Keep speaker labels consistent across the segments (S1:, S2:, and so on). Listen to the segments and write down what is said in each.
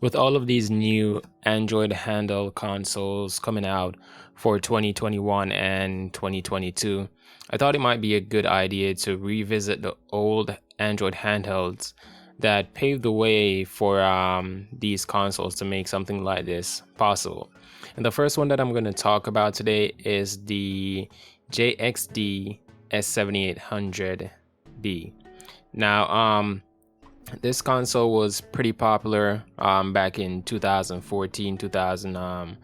S1: With all of these new Android handheld consoles coming out for 2021 and 2022, I thought it might be a good idea to revisit the old Android handhelds that paved the way for these consoles to make something like this possible. And the first one that I'm going to talk about today is the JXD S7800b. Now, this console was pretty popular back in 2014, 2000. I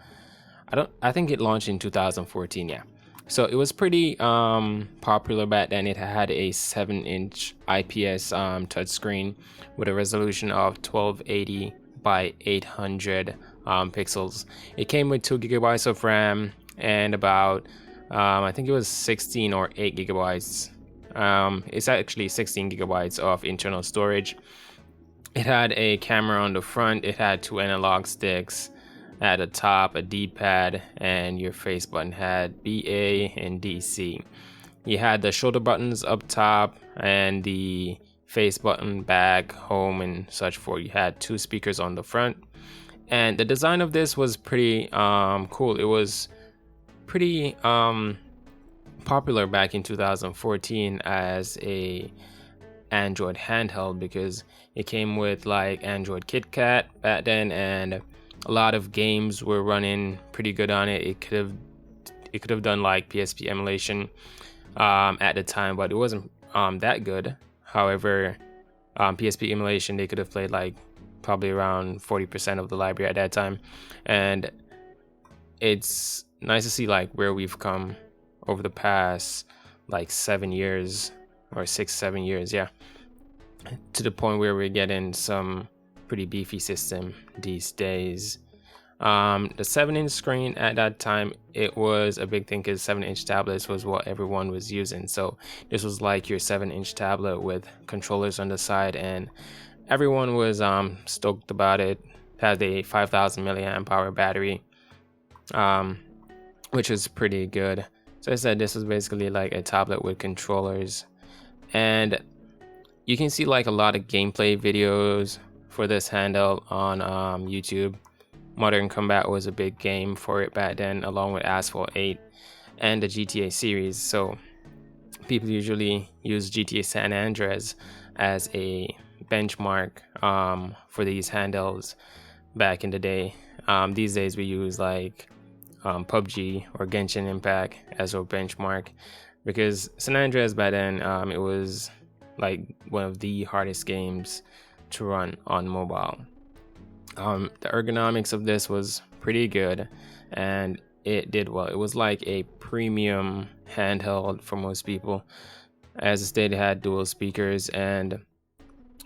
S1: think it launched in 2014. Yeah, so it was pretty popular back then. It had a 7-inch IPS touchscreen with a resolution of 1280 by 800 pixels. It came with 2 gigabytes of RAM and about I think it was 16 or 8 gigabytes. It's actually 16 gigabytes of internal storage. It had a camera on the front. It had 2 analog sticks at the top, a D-pad, and your face button had BA and DC. You had the shoulder buttons up top and the face button back, home, and such forth. You had 2 speakers on the front. And the design of this was pretty cool. It was pretty popular back in 2014 as a Android handheld because it came with like Android KitKat back then, and a lot of games were running pretty good on it. It could have done like PSP emulation at the time, but it wasn't that good. However, PSP emulation, they could have played like probably around 40% of the library at that time, and it's nice to see like where we've come over the past like 7 years or 6-7 years, yeah, to the point where we're getting some pretty beefy system these days. The 7-inch screen at that time, it was a big thing because 7-inch tablets was what everyone was using. So this was like your 7-inch tablet with controllers on the side, and everyone was stoked about it. It had a 5,000 milliamp hour battery, which is pretty good. So I said this was basically like a tablet with controllers, and you can see like a lot of gameplay videos for this handheld on YouTube. Modern Combat was a big game for it back then, along with Asphalt 8 and the GTA series. So people usually use GTA San Andreas as a benchmark for these handhelds back in the day. These days we use like PUBG or Genshin Impact as our benchmark, because San Andreas back then it was like one of the hardest games to run on mobile. The ergonomics of this was pretty good, and it did well. It was like a premium handheld for most people, as it stated, it had dual speakers, and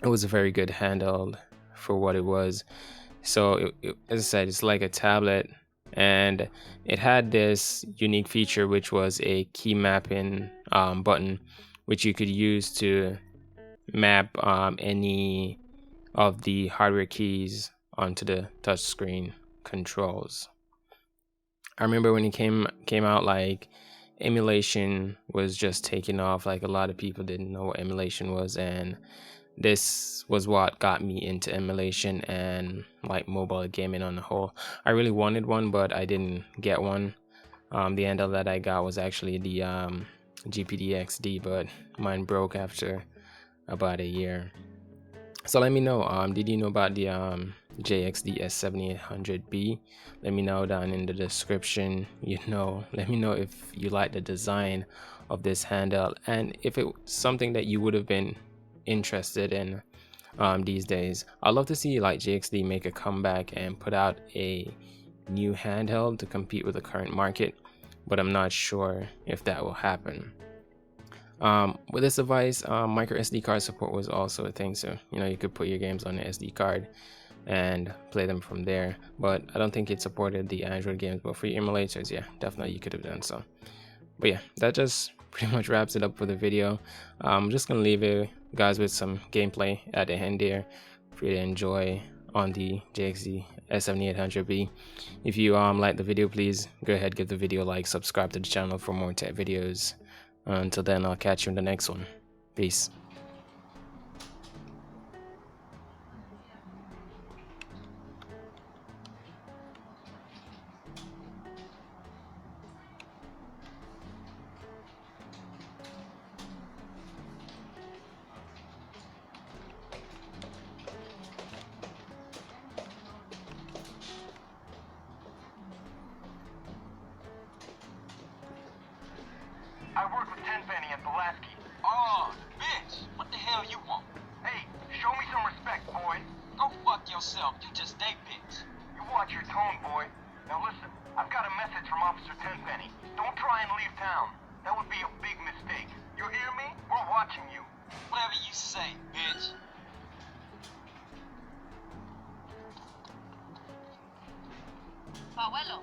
S1: it was a very good handheld for what it was. So as I said, it's like a tablet, and it had this unique feature, which was a key mapping button, which you could use to map any of the hardware keys onto the touchscreen controls. I remember when it came out, like emulation was just taking off. Like a lot of people didn't know what emulation was, and this was what got me into emulation and like mobile gaming on the whole. I really wanted one, but I didn't get one. The handle that I got was actually the GPD XD, but mine broke after about a year. So let me know, did you know about the JXD S7800b? Let me know down in the description. Let me know if you like the design of this handheld, and if it's something that you would have been interested in these days. I'd love to see like JXD make a comeback and put out a new handheld to compete with the current market, but I'm not sure if that will happen. With this device, micro SD card support was also a thing, so you could put your games on the SD card and play them from there, but I don't think it supported the Android games. But for your emulators, yeah, definitely you could have done so. But yeah, that just pretty much wraps it up for the video. I'm just gonna leave you guys with some gameplay at the end there for you to enjoy on the JXD S7800b. If you like the video, please go ahead, give the video a like, subscribe to the channel for more tech videos. Until then, I'll catch you in the next one. Peace.
S2: watching you. Whatever you say, bitch.
S3: Abuelo,